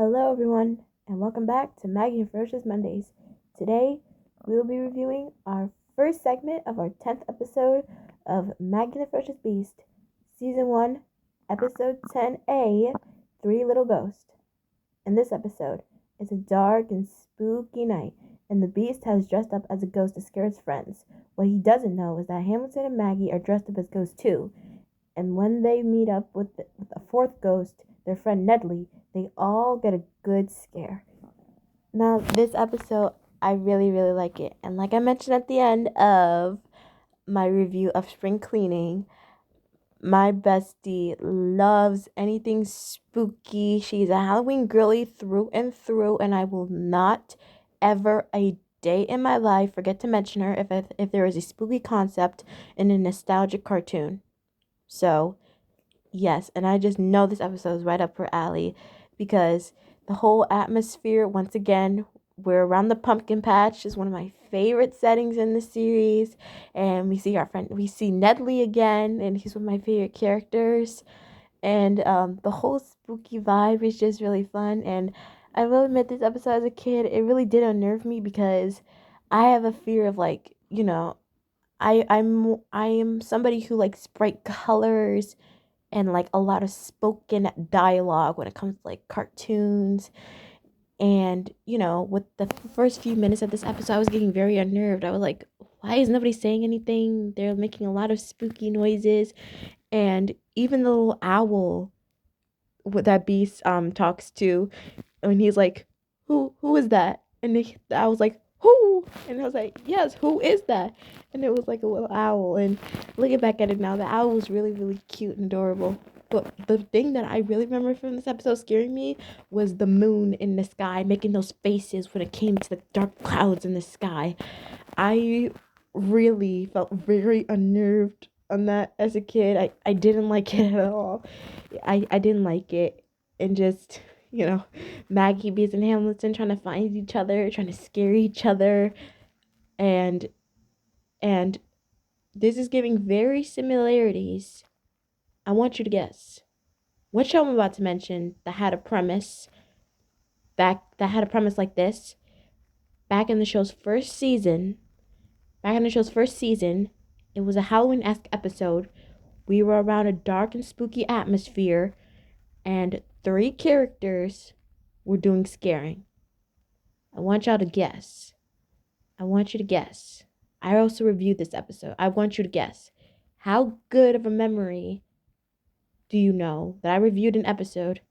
Hello, everyone, and welcome back to Maggie and Ferocious Mondays. Today, we will be reviewing our first segment of our 10th episode of Maggie and the Ferocious Beast, Season 1, Episode 10A, Three Little Ghosts. In this episode, it's a dark and spooky night, and the Beast has dressed up as a ghost to scare his friends. What he doesn't know is that Hamilton and Maggie are dressed up as ghosts too, and when they meet up with a fourth ghost, their friend Nedley, they all get a good scare. Now, this episode, I really, really like it. And like I mentioned at the end of my review of Spring Cleaning, my bestie loves anything spooky. She's a Halloween girly through and through, and I will not ever a day in my life forget to mention her if there is a spooky concept in a nostalgic cartoon. So, yes, and I just know this episode is right up her alley because the whole atmosphere, once again, we're around the pumpkin patch, is one of my favorite settings in the series. And we see Nedley again, and he's one of my favorite characters. And the whole spooky vibe is just really fun. And I will admit, this episode as a kid, it really did unnerve me because I have a fear of I am somebody who likes bright colors and like a lot of spoken dialogue when it comes to like cartoons. And with the first few minutes of this episode, I was getting very unnerved. I was like, why is nobody saying anything? They're making a lot of spooky noises. And even the little owl that Beast talks to, and he's like, who is that? And I was like, who? And I was like, yes, who is that? And it was like a little owl. And looking back at it now, the owl was really, really cute and adorable. But the thing that I really remember from this episode scaring me was the moon in the sky making those faces when it came to the dark clouds in the sky. I really felt very unnerved on that as a kid. I didn't like it at all. I didn't like it. And just, you know, Maggie, Bees, and Hamilton trying to find each other, trying to scare each other. And and this is giving very similarities. I want you to guess. What show I'm about to mention that had a premise like this back in the show's first season. It was a Halloween-esque episode. We were around a dark and spooky atmosphere, and three characters were doing scaring. I want y'all to guess. I want you to guess. I also reviewed this episode. I want you to guess. How good of a memory do you know that I reviewed an episode?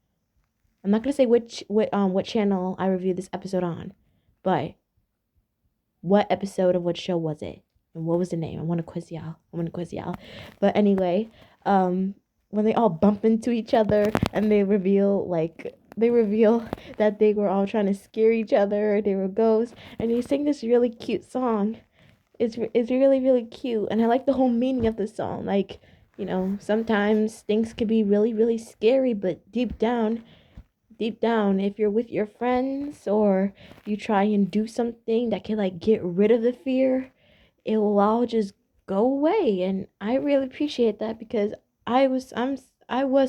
I'm not gonna say what channel I reviewed this episode on, but what episode of what show was it? And what was the name? I want to quiz y'all. But anyway, when they all bump into each other and they reveal that they were all trying to scare each other. They were ghosts, and they sing this really cute song. It's really, really cute, and I like the whole meaning of the song. Like, sometimes things could be really, really scary, but deep down, if you're with your friends or you try and do something that can like get rid of the fear, it will all just go away. And I really appreciate that because I was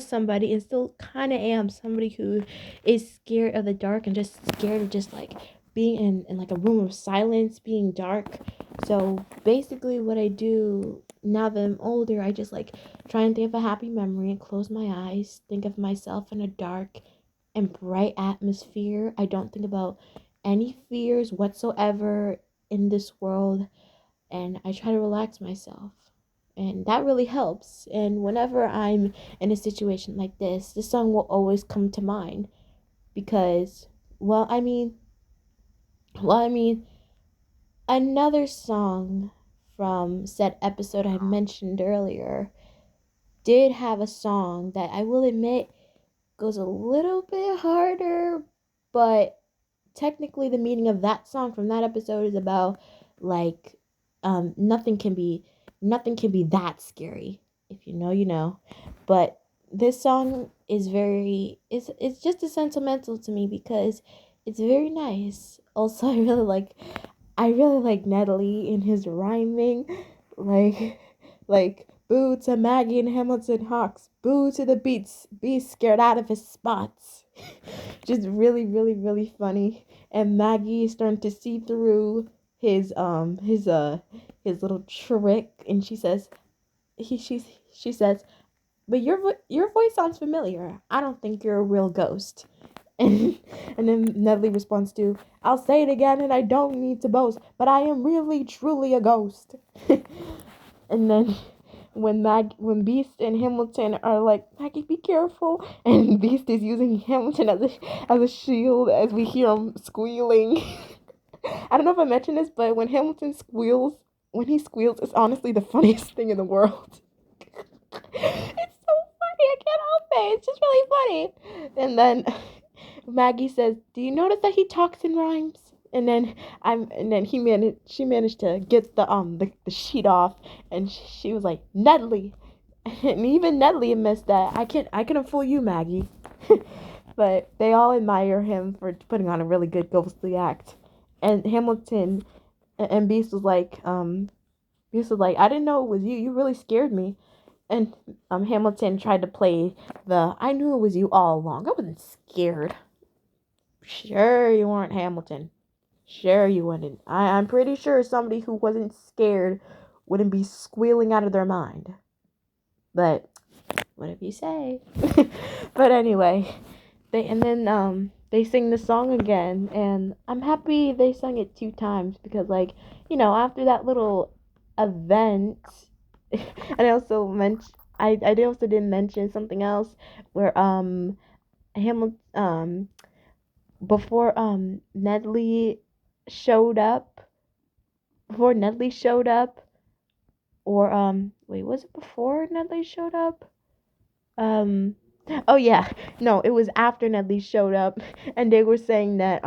somebody, and still kind of am somebody, who is scared of the dark and just scared of just like being in like a room of silence, being dark. So basically what I do now that I'm older, I just like try and think of a happy memory and close my eyes, think of myself in a dark and bright atmosphere. I don't think about any fears whatsoever in this world, and I try to relax myself. And that really helps. And whenever I'm in a situation like this song will always come to mind because, well, another song from said episode I mentioned earlier did have a song that I will admit goes a little bit harder, but technically the meaning of that song from that episode is about like nothing can be that scary. If you know, you know. But this song is it's just as sentimental to me because it's very nice. Also, I really like Natalie in his rhyming, like like Boo to Maggie and Hamilton Hawks. Boo to the Beats. Beast scared out of his spots. Just really, really, really funny. And Maggie is starting to see through his little trick, and she says she says, but your voice sounds familiar. I don't think you're a real ghost. And and then Nedley responds to, I'll say it again and I don't need to boast, but I am really truly a ghost. And then when Beast and Hamilton are like, Maggie, be careful, and Beast is using Hamilton as a shield as we hear him squealing. I don't know if I mentioned this, but when he squeals, it's honestly the funniest thing in the world. It's so funny, I can't help it. It's just really funny. And then Maggie says, "Do you notice that he talks in rhymes?" And then she managed to get the sheet off, and she was like, "Nedley," and even Nedley admits that I can fool you, Maggie. But they all admire him for putting on a really good ghostly act. And Hamilton and Beast was like, I didn't know it was you. You really scared me. And Hamilton tried to play I knew it was you all along. I wasn't scared. Sure you weren't, Hamilton. Sure you wouldn't. I'm pretty sure somebody who wasn't scared wouldn't be squealing out of their mind. But whatever you say. But anyway, they sing the song again, and I'm happy they sung it 2 times because, like, after that little event, and I also didn't mention something else where Hamilton before Nedley showed up before Nedley showed up or wait, was it before Nedley showed up? Oh yeah, no, it was after Nedley showed up, and they were saying that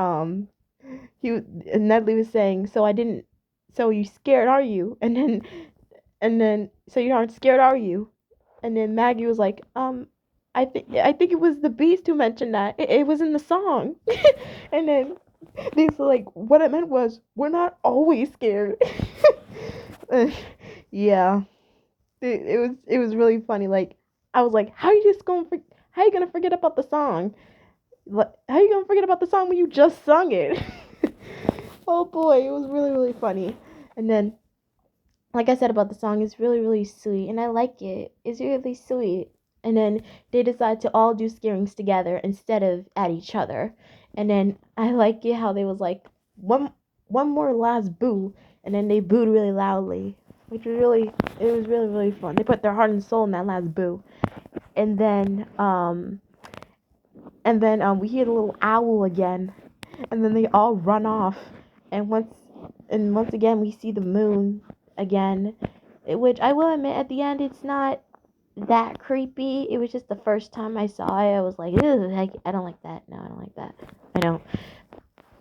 Nedley was saying, so you scared, are you? And then so you aren't scared, are you? And then Maggie was like, I think it was the Beast who mentioned that. It was in the song. And then they were like, what I meant was, we're not always scared. Yeah, it was really funny. Like, I was like, how are you gonna forget about the song? How are you gonna forget about the song when you just sung it? Oh boy, it was really, really funny. And then, like I said about the song, it's really, really sweet, and I like it. It's really sweet. And then they decide to all do scarings together instead of at each other. And then I like it how they was like, one more last boo, and then they booed really loudly, which was it was really, really fun. They put their heart and soul in that last boo. And then we hear the little owl again, and then they all run off. And once again we see the moon again, which I will admit at the end it's not that creepy. It was just the first time I saw it, I was like, ugh, I don't like that. No, I don't like that. I don't.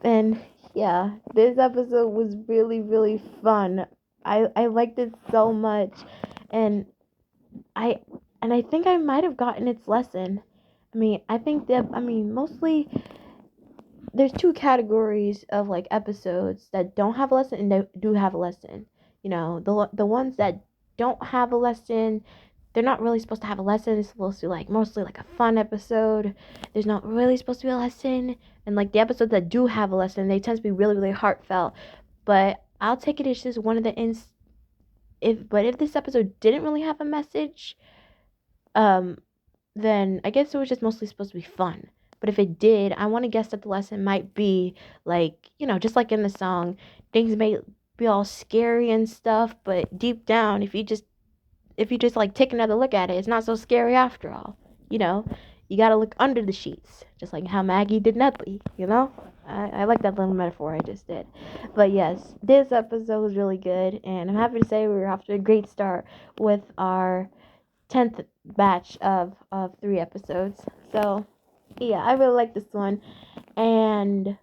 And yeah, this episode was really, really fun. I liked it so much, and I I think I might have gotten its lesson. Mostly there's 2 categories of like episodes that don't have a lesson and they do have a lesson. The ones that don't have a lesson, they're not really supposed to have a lesson. It's supposed to be like mostly like a fun episode. There's not really supposed to be a lesson. And like the episodes that do have a lesson, they tend to be really, really heartfelt. But I'll take it as just one of the if this episode didn't really have a message, um then I guess it was just mostly supposed to be fun. But if it did, I want to guess that the lesson might be like, just like in the song, things may be all scary and stuff, but deep down, if you just like take another look at it, it's not so scary after all. You know, you gotta look under the sheets, just like how Maggie did Nedley. I like that little metaphor I just did. But yes, this episode was really good, and I'm happy to say we were off to a great start with our 10th batch of 3 episodes. So yeah, I really like this one, and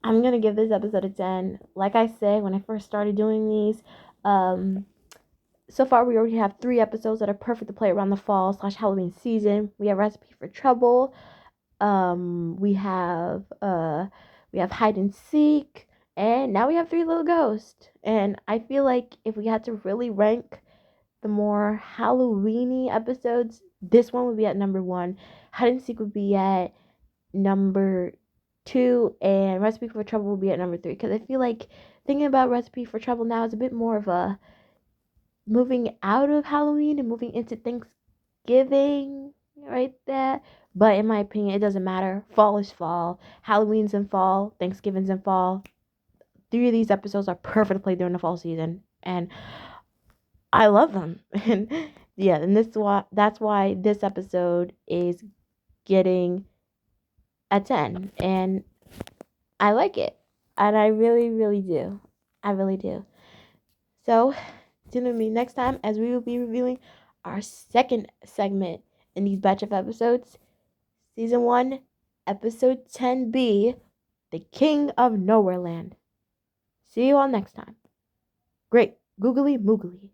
I'm gonna give this episode a 10. Like I said when I first started doing these, so far we already have 3 episodes that are perfect to play around the fall/Halloween season. We have Recipe for Trouble, we have Hide and Seek, and now we have Three Little Ghosts. And I feel like if we had to really rank the more Halloween-y episodes, this one would be at number 1. Hide and Seek would be at number 2, and Recipe for Trouble will be at number 3. Because I feel like thinking about Recipe for Trouble now is a bit more of a moving out of Halloween and moving into Thanksgiving right there. But in my opinion, it doesn't matter. Fall is fall. Halloween's in fall. Thanksgiving's in fall. 3 of these episodes are perfect to play during the fall season. And I love them. And yeah, and that's why this episode is getting a 10. And I like it. And I really, really do. I really do. So, tune in with me next time as we will be reviewing our second segment in these batch of episodes. Season 1, Episode 10B, The King of Nowhere Land. See you all next time. Great. Googly moogly.